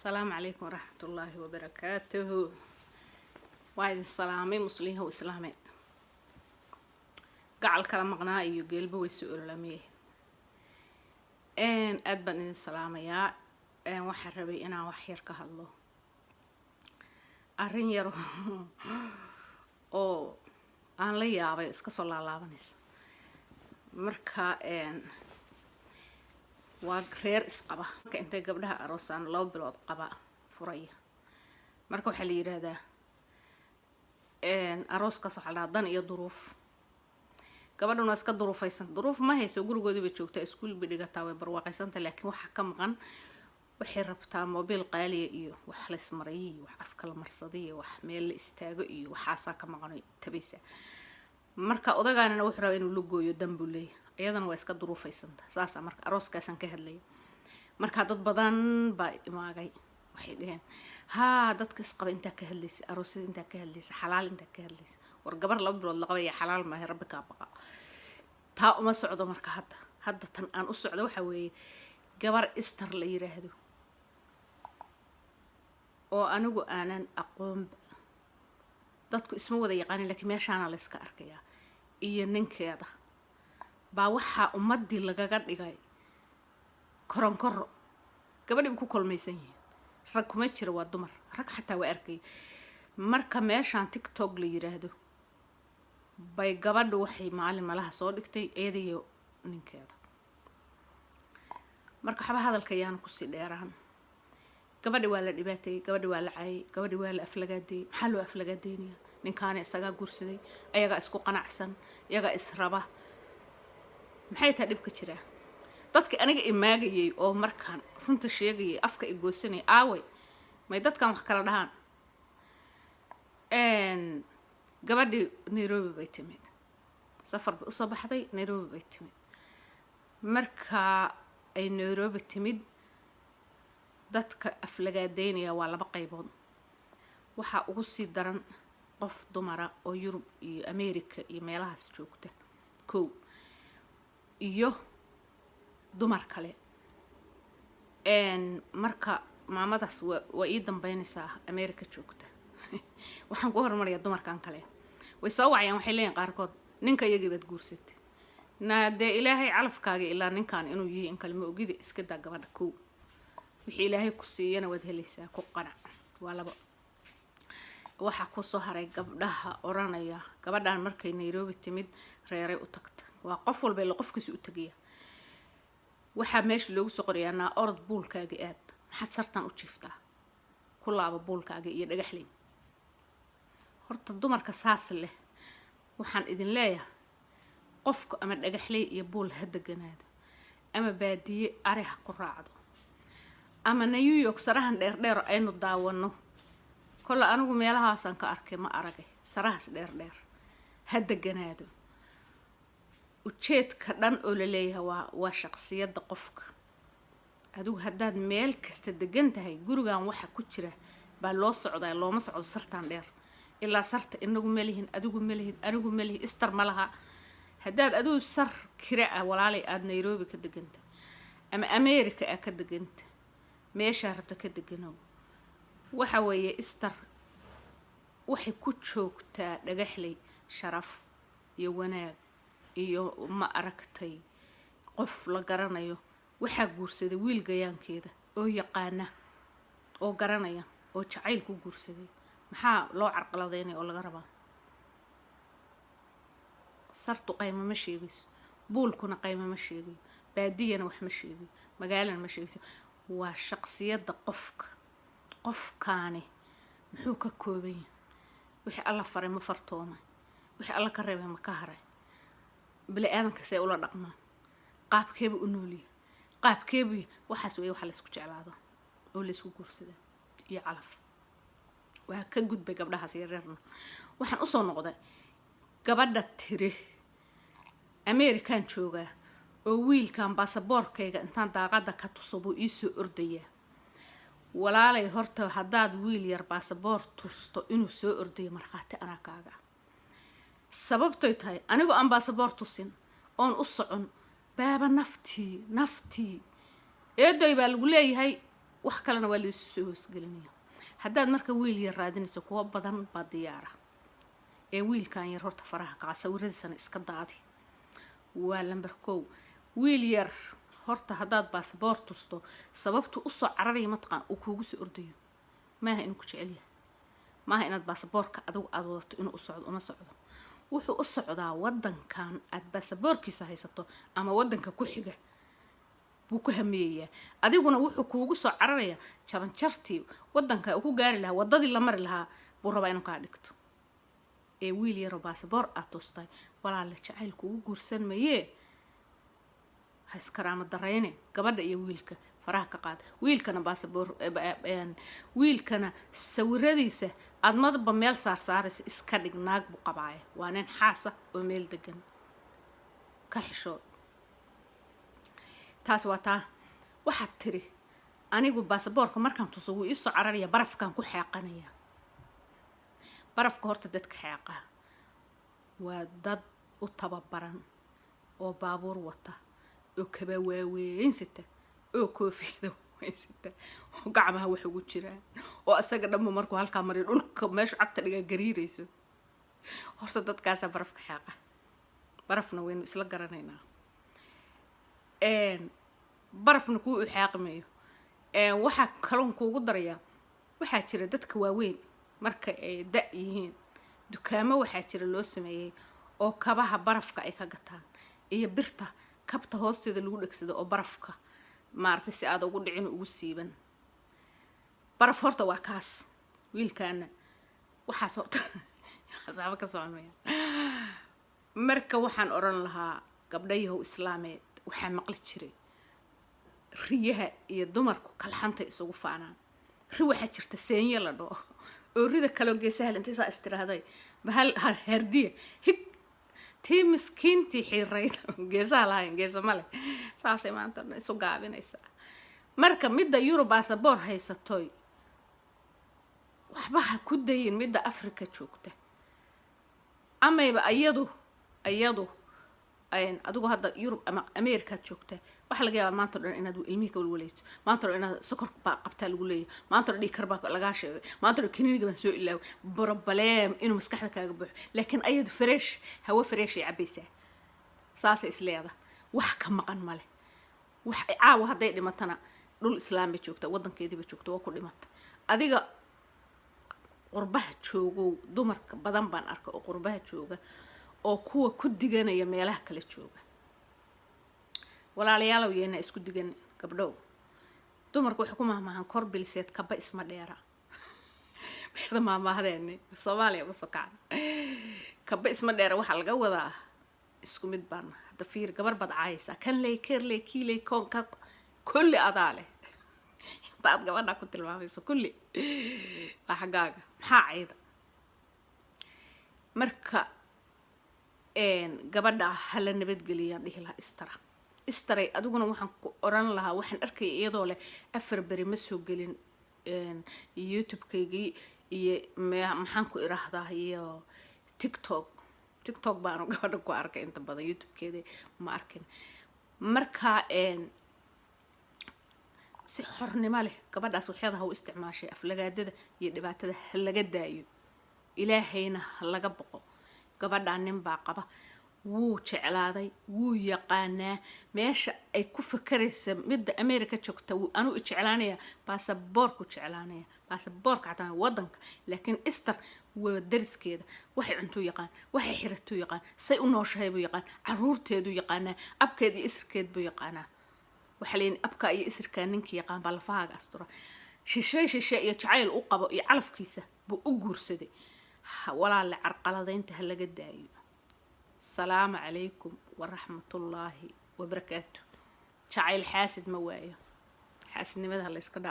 السلام عليكم ورحمة الله وبركاته. وايد السلامي مسلمين وإسلامات قاعد كلام مقناعي وقلبه ويسؤول لميه إن أدبن السلام يا إن وحربي أنا وحير كهالله أرين يرو أو أنا لي أبي إسكسر الله بنيس مركا إن وغير إسقبة كأنت قبلها أروسان لو بلاد قبا فرية مركو حلير هذا إن أروس كصح على ضن إيه ظروف قبل الناس كظروف يسن ظروف ما هي سوقر جودي بتشوف تأسكول بدي قطاوي برواقي سنت لكن وحكم غن وحربتها موبيل قالي إيه وحلس مري وحفك المرصدية وحمل استاجو إيه وحاسة كم غني تبيسه مركا أضاع أنا وحرا إنه لوجو يدم بولي أيضا واسك ظروف يسنت ساسا مركا أروس كاسن كهلي مركا ضد بدن باي ما جاي وحيدين ها ضد كسقب أنت كهليس أروس أنت كهليس حلال أنت كهليس ورجبر لبر والله قوي حلال ما هي ربك أبقى تا ما صعدوا مركا هذا تن أنا أصعد وحوي جبر استر لي رهدو وأنا جو أنا أقوم dadku isma wada yaqaan laakiin meeshaana la iska arkaya iyo ninkeeda baa waxa ummadii lagaga dhigay koronkoro gabadhii ku kulmaysan yihiin rag kuma jiro waa dumar rag xataa waa arkay marka meeshaan TikTok la yiraahdo bay gabadhu waxay maalin malaha soo dhigtay eedayo ninkeeda marka xaba hadalka yaan ku si dheeraan gabadhi waa la dhibaatay gabadhi waa la caay gabadhi waa la aflagaaday maxaa loo aflagaadeynaya ninkaan isaga guursaday ayaga isku qanacsan iyaga israba maxay taa dhibka jira dadka aniga imaagayay oo markaan runta sheegayay afka igoosanay aaway may dadkan wax kala dhahaan gabadhi Nairobi bay timid safar u soo baxday Nairobi bay timid marka ay Nairobi timid dadka aflagaadeynaya waa laba qaybood waxa ugu sii daran qof dumara oo Yurub iyo Ameerika iyo meelahaas joogta koow iyo dumar kale marka maamadaas waa ii dambeynaysaa Ameerika joogta waxaan ku hormariyaa dumarkan kale way soo wacayaan waxay leeyihiin qaarkood ninka iyagii baad guursatay naade ilaahay calafkaaga ilaa ninkan inuu yahay in kalma ogida iska daa gabadha koow wixii ilaahay ku siiyana wad helaysaa ku qanac waa laba waxa ku soo haray gabdhaha oranaya gabadhan markay Nairobi timid reeray u tagtay waa qof walba la qofkiisa u tagaya waxa meesha loogu soo qoriyana orod buulkaaga aad maxaad sartan u jiiftaa ku laaba buulkaaga iyo dhagaxlin horta dumarka saas leh waxaan idin leeyahay qofku ama dhagaxley iyo buul hadaganaado ama baadiye ariha ku raacdo ama New York sarahan dheer aynu daawano kala anigu meelahaasan ka arkay ma aragay sarahaas dheer hadaganaado ujeedka dhan oo la leeyahay waa shakhsiyada qofka adigu haddaad meel kasta degan tahay gurigan waxa ku jira baa loo socdaa looma socdo sartan dheer ilaa sarta inagu malihin adigu malihin anigu malihin istar malaha haddaad adigu sar kira ah walaalay aad Nairobi ka deganta ama Ameerika ka deganta meesha rabta ka deganow waxa weeye istar waxay ku joogtaa dhagaxley sharaf iyo wanaag iyo ma aragtay qof la garanayo waxa guursaday wiil gayaankeeda oo yaqaana oo garanaya oo jacayl ku guursaday maxaa loo carqaladeynay oo laga rabaa sartu qayma ma sheegayso buulkuna qayma ma sheegayo baadiyana wax ma sheegayo magaalana ma sheegayso waa shakhsiyada qofkaani muxuu ka kooban yahay wixii alla faray ma fartoomay wixii alla ka reebay ma ka haray bili aadanka say ula dhaqmaan qaabkeebu u nooliyay qaabkeebu waxaas way waxa la isku jeclaado oo la isku guursada iyo calaf waa ka gudbay gabdhahaas yareerna waxaan u soo noqday gabadha tiri Ameerikan jooga oo wiilkan baasaboorkayga intaan daaqada ka tusubo ii soo ordaya walaalay horta haddaad wiil yar baasaboor tusto inuu soo ordayo markhaati anaa kaaga sababtay tahay anigoo aan baasaboor tusin oon u socon baaba naftii eeday baa lagu leeyahay wax kalena waa liisu soo hoosgelinaya haddaad marka wiil yar raadinayso kuwa badan baa diyaara ee wiilkan yar horta faraha kaca sawiradiisana iska daadi waa lambar 1 wiil yar horta haddaad baasaboor tusto sababtu u soo cararaya mataqaan uu kuugu soo ordayo maaha inuu ku jecel yahay maaha inaad baasaboorka adigu aad wadato inuu u socdo uma socdo wuxuu u socdaa wadankan aad baasaboorkiisa haysato ama wadanka ku xiga buu ku hameeyaa adiguna wuxuu kuugu soo cararaya jaranjartii wadanka uu ku gaari lahaa wadadii la mari lahaa buu rabaa inuu ka dhigto ee wiil yar oo baasaboor aad tustay walaal jacayl kuugu guursan mayee haskaraama dareyne gabadha iyo wiilka faraha ka qaad wiilkana baasaboor wiilkana sawiradiisa aad madba meel saaraysa iska dhig naag buu qabaaya waa nin xaasa oo meel degan ka xishood taas waa taa waxaad tiri anigu baasaboorka markaan tuso wuu ii soo cararaya barafkaan ku xaaqanaya barafka horta dadka xaaqa waa dad u tababaran oo baabuur wata oo kaba waaweyn sita oo koofiyada waaweyn sita oo gacmaha wax ugu jiraan oo asaga dhanba markuu halkaa mariyo dhulka meesha cagta dhiga gariirayso horta dadkaasa barafka xaaqa barafna waynu isla garanaynaa barafna kuu u xaaqmayo waxaa kaloon kuugu daraya waxaa jira dadka waaweyn marka ay da yihiin dukaamo waxaa jira loo sameeyay oo kabaha barafka ay ka gataan iyo birta kabta hoosteeda lagu dhagsado oo barafka maartay si aad ugu dhicin ugu siiban baraf horta waa kaas wiilkaana waxaas horta asbaab ka soomaya marka waxaan oran lahaa gabdhayahow islaameed waxaa maqli jiray riyaha iyo dumarku kalxanta isugu faanaan ri waxaa jirta seenyo la dhoo oo rida kale geesaha inta saa istiraaday bahal herdiya hig tii miskiintii xiirayd geesaha lahayn geesa male saasay maanta isu gaabinaysa marka midda Yurub baasaboor haysatoy waxba ha ku dayin midda Afrika joogta amayba ayadu adigu hadda Yurub ama Amerika joogta waxa laga yaabaa maanta dhan inaad ilmihi ka walwalayso maanta dhan inaad sokor qabtaa lagu leeyahay maanta dhan dhiig karba laga sheegay maanta dhan kiniiniga baan soo ilaaw problem inuu maskaxda kaaga buuxo laakiin ayadu fresh hawa fresh ay cabaysaa saasay isleeda wax ka maqan male wax caawa haday dhimatana dhul islaambe joogta wadankeediba joogta waa ku dhimata adiga qurbaha joogo dumarka badan baan arka oo qurbaha jooga oo kuwa ku diganaya meelaha kala jooga walaalayaal yeena isku digan gabdhow dumarku waxa ku maahmaahan kor bilseed kaba isma dheera waxda maahmaahdeen Soomaaliya u socaan kaba isma dheera waxa laga wadaa isku mid baan hada fiir gabar bad caayisa kan leey kiilay koonka kulli adaale taad gabadha ku tilmaamayso kulli waxagaaga maxaa ayda marka gabadha hala nabadgeliyaan dhihi lahaa istaray adiguna waxaan ku oran lahaa waxaan arkay iyadoo leh 4 bari ma soo gelin YouTube-kaygii iyo maxaan ku iraahdaa iyo TikTok baan gabadha ku arkay inta badan YouTube-keeda ma arkin marka si xornimo leh gabadhaas waxyada u isticmaashay aflagaadada iyo dhibaatada laga daayo ilaahayna laga boqo gabadha nin baa qaba wuu jeclaaday wuu yaqaanaa meesha ay ku fakaraysa midda America joogta anu jeclaanaya baasaboorku jeclaanaya baasaboorka xataa wadanka laakiin istar waa dariskeeda waxay cunto yaqaan waxay xirato yaqaan say u nooshahay buu yaqaan caruurteedu yaqaanaa abkeed iyo isirkeed buu yaqaanaa waxa leen abka iyo isirka ninkii yaqaan balfaaga astura shishay iyo jacayl u qabo iyo calafkiisa buu u guursaday walaal carqaladaynta laga daayo السلام عليكم ورحمة الله وبركاته جعل حاسد موايا حاسد نمدها الله يسكن